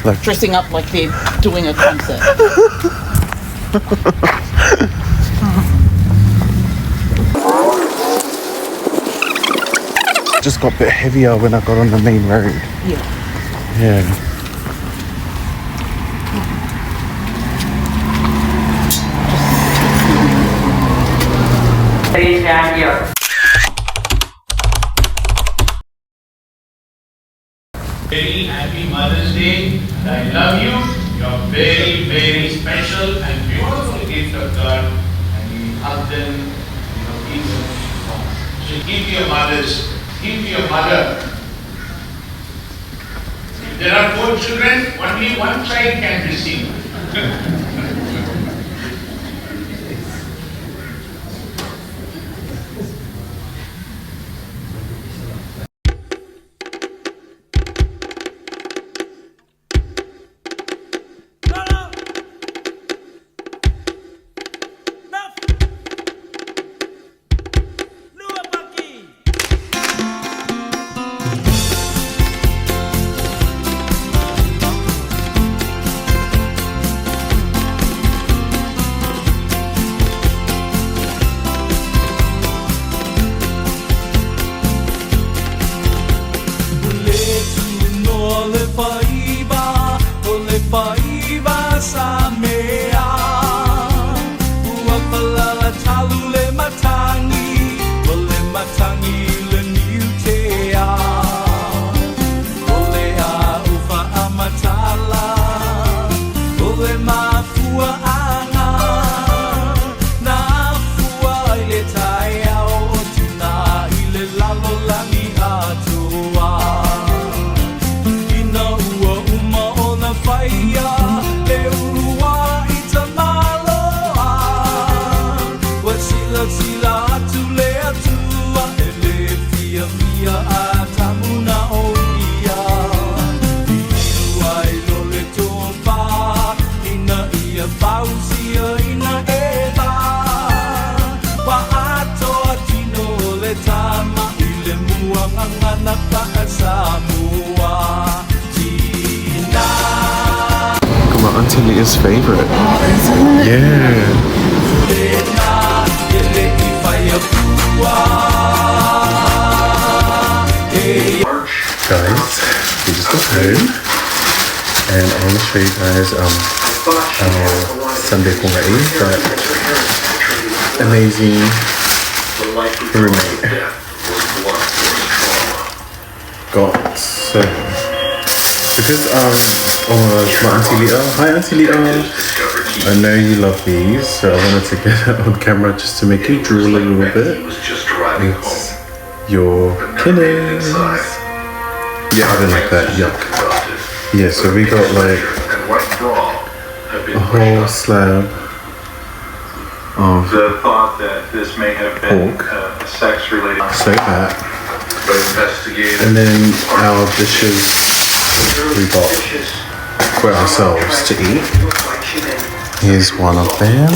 Like dressing up like they're doing a concert. just got a bit heavier when I got on the main road. Yeah. Please stand here. Very happy Mother's Day. I love you. You're very, very special and beautiful gift of God. And we hug them, keep them strong. So give your mothers, give your mother. If there are 4 children, only one child can receive. Auntie Leah's favorite. Yeah. Guys, we just got home and I want to show you guys our Sunday party that amazing roommate got. So because oh my gosh, my Auntie Leah. Hi Auntie Leah. I know you love these, so I wanted to get it on camera just to make you drool a little bit. It's your kidneys. Yeah, I didn't like that, yuck. Yeah, so we got like a whole slab of the thought that this may have been pork, a sex-related so that. And then our dishes we got for ourselves to eat. Here's one of them.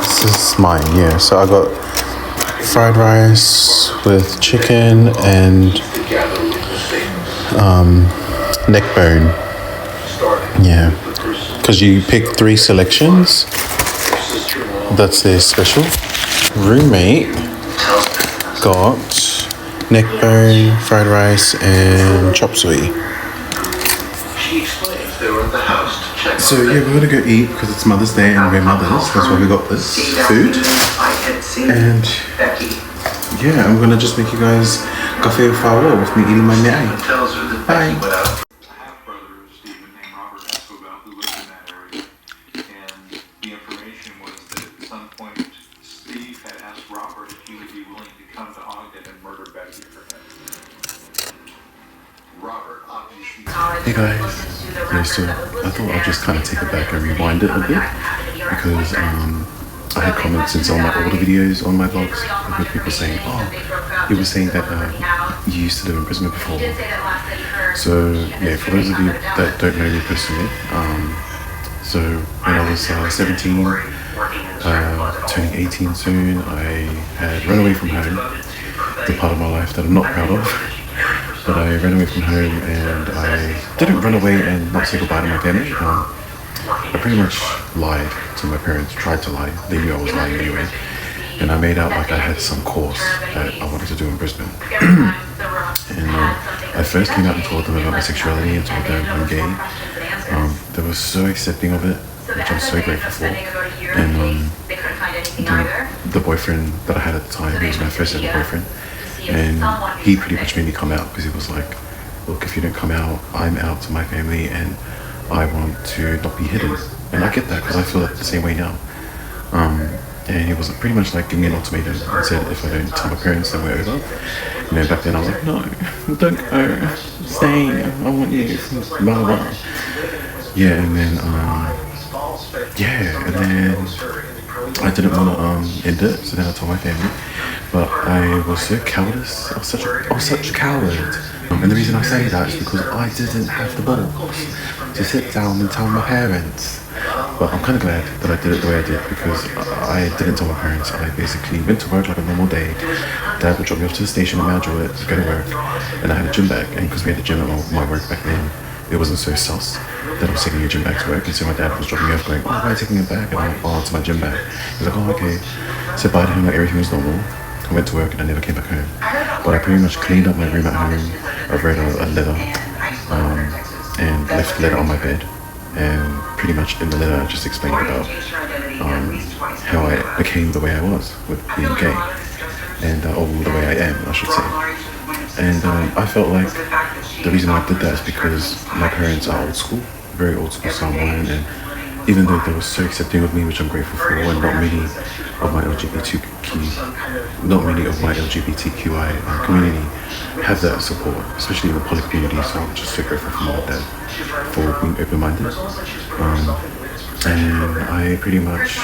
This is mine, yeah. So I got fried rice with chicken and neck bone. Yeah, because you pick 3 selections. That's their special. Roommate got neck bone, fried rice, and chop suey. So yeah, we're gonna go eat because it's Mother's Day and we're mothers. That's why we got this food. And yeah, I'm gonna just make you guys cafe au fawa with me eating my meai. Bye. Hey guys, yeah, so I thought I'd just kind of take it back and rewind it a bit because I had comments in some of my older videos on my blogs with people saying, oh, you were saying that you used to live in Brisbane before. So yeah, for those of you that don't know me personally, so when I was 17, turning 18 soon, I had run away from home, the part of my life that I'm not proud of. But I ran away from home, and I didn't run away and not say goodbye to my family. I pretty much lied to my parents, tried to lie. They knew I was lying anyway. And I made out like I had some course that I wanted to do in Brisbane. And I first came out and told them about my sexuality and told them I'm gay. They were so accepting of it, which I'm so grateful for. And the boyfriend that I had at the time, he was my first ever boyfriend. And he pretty much made me come out because he was like, look, if you don't come out, I'm out to my family and I want to not be hidden. And I get that because I feel the same way now. And he was pretty much like giving me an ultimatum and said if I don't tell my parents then we're over. You know, back then I was like, no, don't go, stay, I want you, blah blah. Yeah, and then I didn't want to end it, so then I told my family. But I was so cowardice, I was such a coward. And the reason I say that is because I didn't have the balls to sit down and tell my parents. But I'm kind of glad that I did it the way I did because I didn't tell my parents. I basically went to work like a normal day. Dad would drop me off to the station in Mount Druitt to go to work, and I had a gym bag. And because we had a gym at my work back then, it wasn't so sus that I was taking a gym bag to work. And so my dad was dropping me off going, oh, why are you taking a bag? And I went, oh, it's my gym bag. He was like, oh, okay. Said bye to him like everything was normal. I went to work and I never came back home. But I pretty much cleaned up my room at home. I read a letter and left the letter on my bed. And pretty much in the letter I just explained about how I became the way I was with being gay. And or the way I am, I should say. And I felt like the reason I did that is because my parents are old school, very old school Samoan, and even though they were so accepting of me, which I'm grateful for, and not many of my LGBTQI community have that support, especially in the poly community. So I'm just so grateful for my dad for being open-minded. And I pretty much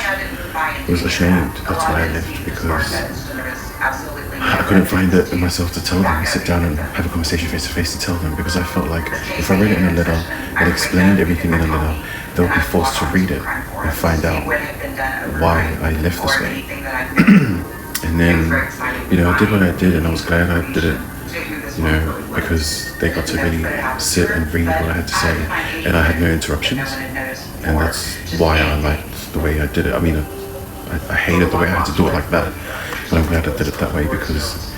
was ashamed. That's why I left, because I couldn't find it in myself to tell them, sit down and have a conversation face to face to tell them, because I felt like if I read it in a letter and explained everything in a letter, they'll be forced to read it and find out why I left this way. And then, I did what I did, and I was glad I did it, because they got to really sit and read what I had to say, and I had no interruptions, and that's why I liked the way I did it. I mean, I hated the way I had to do it like that, but I'm glad I did it that way because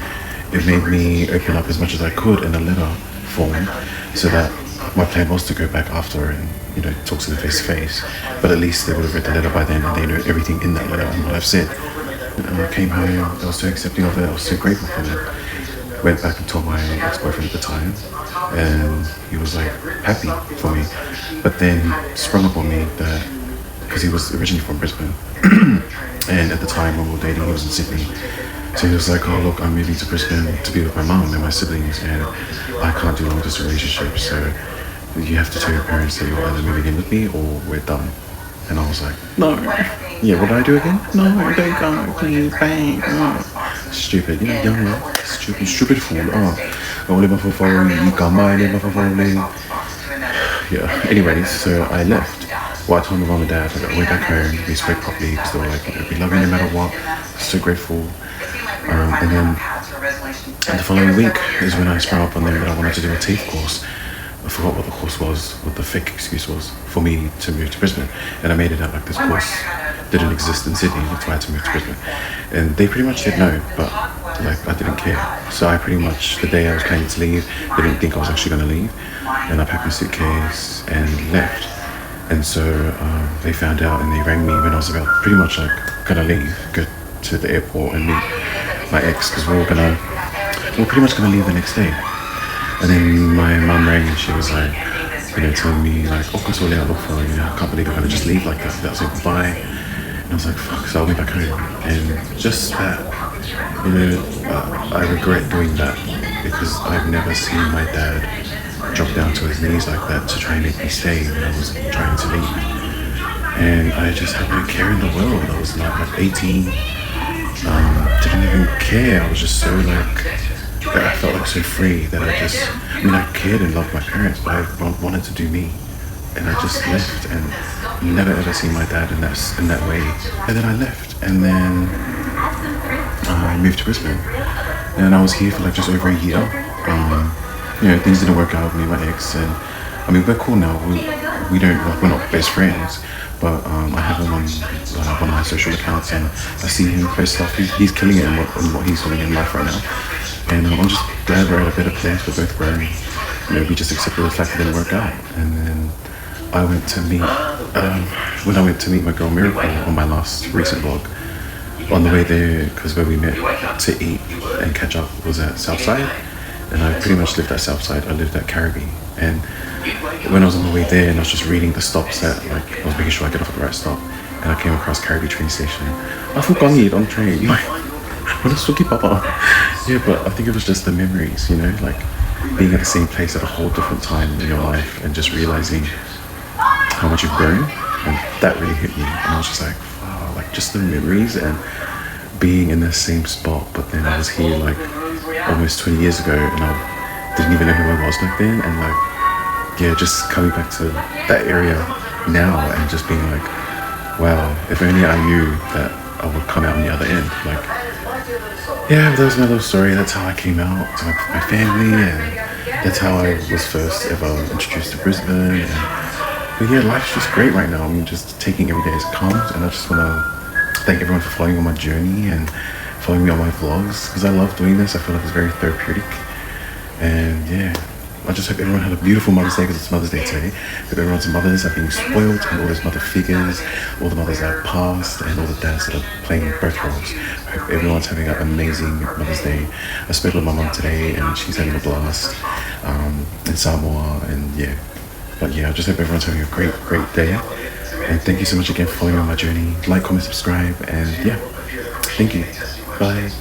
it made me open up as much as I could in a letter form, so that my plan was to go back after and talk to them face to face, but at least they would have read the letter by then and they know everything in that letter and what I've said. And I came home, I was so accepting of it, I was so grateful for it. Went back and told my ex-boyfriend at the time, and he was like happy for me, but then sprung up on me that, because he was originally from Brisbane, and at the time when we were dating he was in Sydney, so he was like, oh look, I'm moving to Brisbane to be with my mum and my siblings, and I can't do long distance relationships, so you have to tell your parents that you're either moving in with me or we're done. And I was like, no. Yeah, what did I do again? No, don't go, please, bang. Oh. Stupid, young love. Stupid fool. Yeah, anyways, so I left. Well, I told my mum and dad, I went back home, we spoke properly, because they were like, we love you no matter what. So grateful. And then the following week is when I sprung up on them that I wanted to do a TAFE course. I forgot what the course was, what the fake excuse was for me to move to Brisbane. And I made it out like this course didn't exist in Sydney, that's why I had to move to Brisbane. And they pretty much said no, but I didn't care. So I pretty much, the day I was planning to leave, they didn't think I was actually going to leave. And I packed my suitcase and left. And so they found out and they rang me when I was about pretty much going to leave, go to the airport and meet my ex, because we were pretty much going to leave the next day. And then my mum rang and she was like, telling me like, oh, because all I look for, I can't believe I'm going to just leave like that. That was like, goodbye. And I was like, fuck, so I went back home. And just that, I regret doing that, because I've never seen my dad drop down to his knees like that to try and make me stay when I was trying to leave. And I just had no care in the world. I was like 18, didn't even care. I was just so I felt like so free that I cared and loved my parents, but I wanted to do me. And I just left and never ever seen my dad in that way. And then I left, and then I moved to Brisbane. And I was here for just over a year. things didn't work out with me and my ex, and I mean we're cool now. We don't we're not best friends, but I have him on one of my social accounts, and I see him post stuff. He's killing it in what he's doing in life right now, and I'm just glad we're at a better place. We're both growing. We just accepted the fact it didn't work out, and then I went to meet when I went to meet my girl Miracle on my last recent vlog. On the way there, because where we met to eat and catch up was at Southside, and I pretty much lived at Southside. I lived at Caribbean, and when I was on my way there, and I was just reading the stops that, like, I was making sure I get off at the right stop, and I came across Caribbean train station. I forgot on train. What else keep up on? Yeah, but I think it was just the memories, like being at the same place at a whole different time in your life, and just realizing how much you've grown, and that really hit me. And I was just like, wow, like just the memories and being in the same spot, but then I was here like almost 20 years ago, and I didn't even know who I was back then, and just coming back to that area now and just being like, wow, if only I knew that I would come out on the other end. That was my little story. That's how I came out to my family, and that's how I was first ever introduced to Brisbane. But life's just great right now. I'm just taking every day as it comes, and I just want to thank everyone for following on my journey and following me on my vlogs, because I love doing this. I feel like it's very therapeutic, and I just hope everyone had a beautiful Mother's Day, because it's Mother's Day today. Hope everyone's mothers are being spoiled, and all those mother figures, all the mothers that are passed, and all the dads that are playing both roles. I hope everyone's having an amazing Mother's Day. I spoke with my mom today, and she's having a blast in Samoa, and I just hope everyone's having a great, great day. And thank you so much again for following on my journey. Like, comment, subscribe, and thank you. Bye.